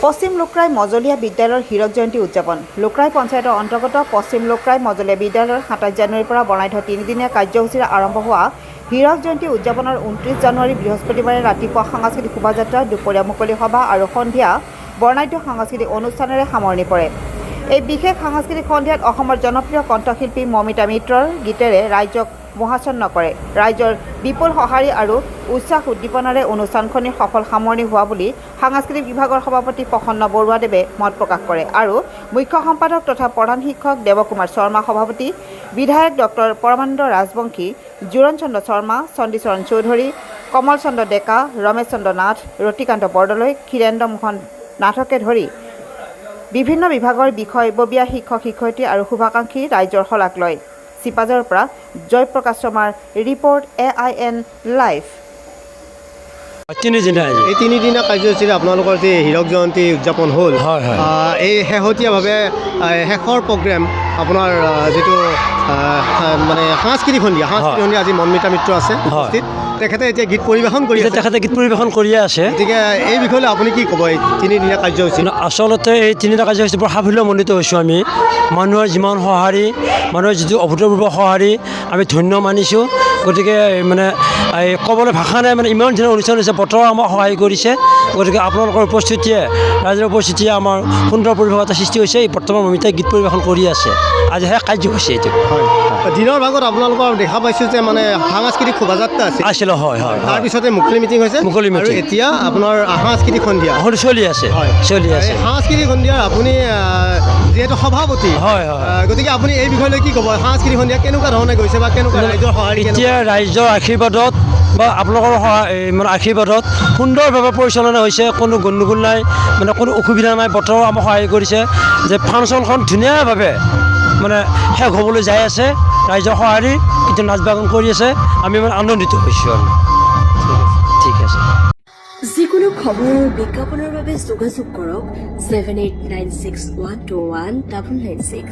পশ্চিম লোকৰাই মজলীয়া বিদ্যালয়ৰ হীৰক জয়ন্তী উদযাপন লোকৰাই পঞ্চায়তৰ অন্তৰ্গত পশ্চিম লোকৰাই মজলীয়া বিদ্যালয়ৰ ২৭ জানুৱাৰীৰ পৰা বৰ্ণাঢ্য তিনিদিনীয়া কাৰ্যসূচীৰে আৰম্ভ হোৱা হীৰক জয়ন্তী উদযাপনৰ ২৯ জানুৱাৰী বৃহস্পতিবাৰে ৰাতিপুৱা সাংস্কৃতিক শোভাযাত্ৰা, দুপৰীয়া মুকলি সভা আৰু সন্ধিয়া বৰ্ণাঢ্য সাংস্কৃতিক অনুষ্ঠানেৰে সামৰণি পৰে। এই বিশেষ সাংস্কৃতিক সন্ধিয়াত অসমৰ জনপ্ৰিয় কণ্ঠশিল্পী মমিতা মিত্ৰৰ গীতেৰে ৰাইজক মোহাচ্ছন্ন কৰে। ৰাইজৰ বিপুল সঁহাৰি আৰু উৎসাহ উদ্দীপনাৰে অনুষ্ঠানখনিৰ সফল সামৰণি হোৱা বুলি সাংস্কৃতিক বিভাগৰ সভাপতি প্ৰসন্ন বৰুৱাদেৱে মত প্ৰকাশ কৰে আৰু মুখ্য সম্পাদক তথা প্ৰধান শিক্ষক দেৱকুমাৰ শৰ্মা সভাপতি, বিধায়ক ডক্টৰ পৰমানন্দ ৰাজবংশী, জোৰণ চন্দ্ৰ শৰ্মা, চণ্ডীচৰণ চৌধুৰী, কমল চন্দ্ৰ ডেকা, ৰমেশ চন্দ্ৰ নাথ, ৰতিকান্ত বৰদলৈ, ক্ষীৰেন্দ্ৰ মোহন নাথকে ধৰি বিভিন্ন বিভাগৰ বিষয়ববীয়া শিক্ষক-শিক্ষয়িত্ৰী আৰু শুভাকাংক্ষী ৰাইজৰ শলাগ লয়। চিপাঝাৰৰ পৰা জয়প্ৰকাশ শৰ্মাৰ ৰিপৰ্ট AIN লাইভ। এই তিনিদিনীয়া কাৰ্যসূচীৰে আপোনালোকৰ যে হীৰক জয়ন্তী উদযাপন হ'ল, এই শেহতীয়াভাৱে শেষৰ প্ৰগ্ৰেম আপোনাৰ যিটো মানে সাংস্কৃতিক সন্ধিয়া আজি মমিতা মিত্ৰ আছে উপস্থিত। তেখেতে এতিয়া গীত পৰিৱেশন কৰি আছে। তেখেতে গীত পৰিৱেশন কৰিয়ে আছে। গতিকে এই বিষয়লৈ আপুনি কি ক'ব? এই তিনিদিনীয়া কাৰ্যসূচী আচলতে এই তিনিটা কাৰ্যসূচী বৰ সাফল্যমণ্ডিত হৈছোঁ আমি। মানুহৰ যিমান সঁহাৰি, মানুহৰ যিটো অভূতপূৰ্ব সঁহাৰি আমি ধন্য মানিছোঁ। গতিকে মানে এই ক'বলৈ ভাষা নাই, মানে ইমান ধুনীয়া অনুষ্ঠান হৈছে। বতৰো আমাক সহায় কৰিছে। গতিকে আপোনালোকৰ উপস্থিতিয়ে, ৰাইজৰ উপস্থিতিয়ে আমাৰ সুন্দৰ পৰিৱেশ এটা সৃষ্টি হৈছে। বৰ্তমান মমিতাই গীত পৰিৱেশন কৰি আছে। আজি শেষ কাৰ্যসূচী এইটো। দিনৰ ভাগত আপোনালোকৰ দেখা পাইছোঁ যে মানে সাংস্কৃতিক শোভাযাত্ৰা আছিল। হয়। তাৰপিছতে মুকলি মিটিং হৈছে। আৰু এতিয়া আপোনাৰ সাংস্কৃতিক সন্ধিয়া চলি আছে। সাংস্কৃতিক সন্ধিয়াৰ আপুনি যিহেতু সভাপতি, গতিকে আপুনি এই বিষয়লৈ কি ক'ব? সাংস্কৃতিক সন্ধিয়া কেনেকুৱা ধৰণে গৈছে বা কেনেকুৱা ৰাইজৰ সঁহাৰি? এতিয়া ৰাইজৰ আশীৰ্বাদত বা আপোনালোকৰ মানে আশীৰ্বাদত সুন্দৰভাৱে পৰিচালনা হৈছে। কোনো গণ্ডগোল নাই, মানে কোনো অসুবিধা নাই। বতৰো আমাক সহায় কৰিছে যে ফাংচনখন ধুনীয়াভাৱে মানে শেষ হ'বলৈ যাই আছে। ৰাইজৰ সঁহাৰি কিন্তু নাচ বাগন কৰি আছে। আমি মানে আনন্দিত হৈছোঁ আৰু। ঠিক আছে। যিকোনো খবৰ আৰু বিজ্ঞাপনৰ বাবে যোগাযোগ কৰক 7896121996।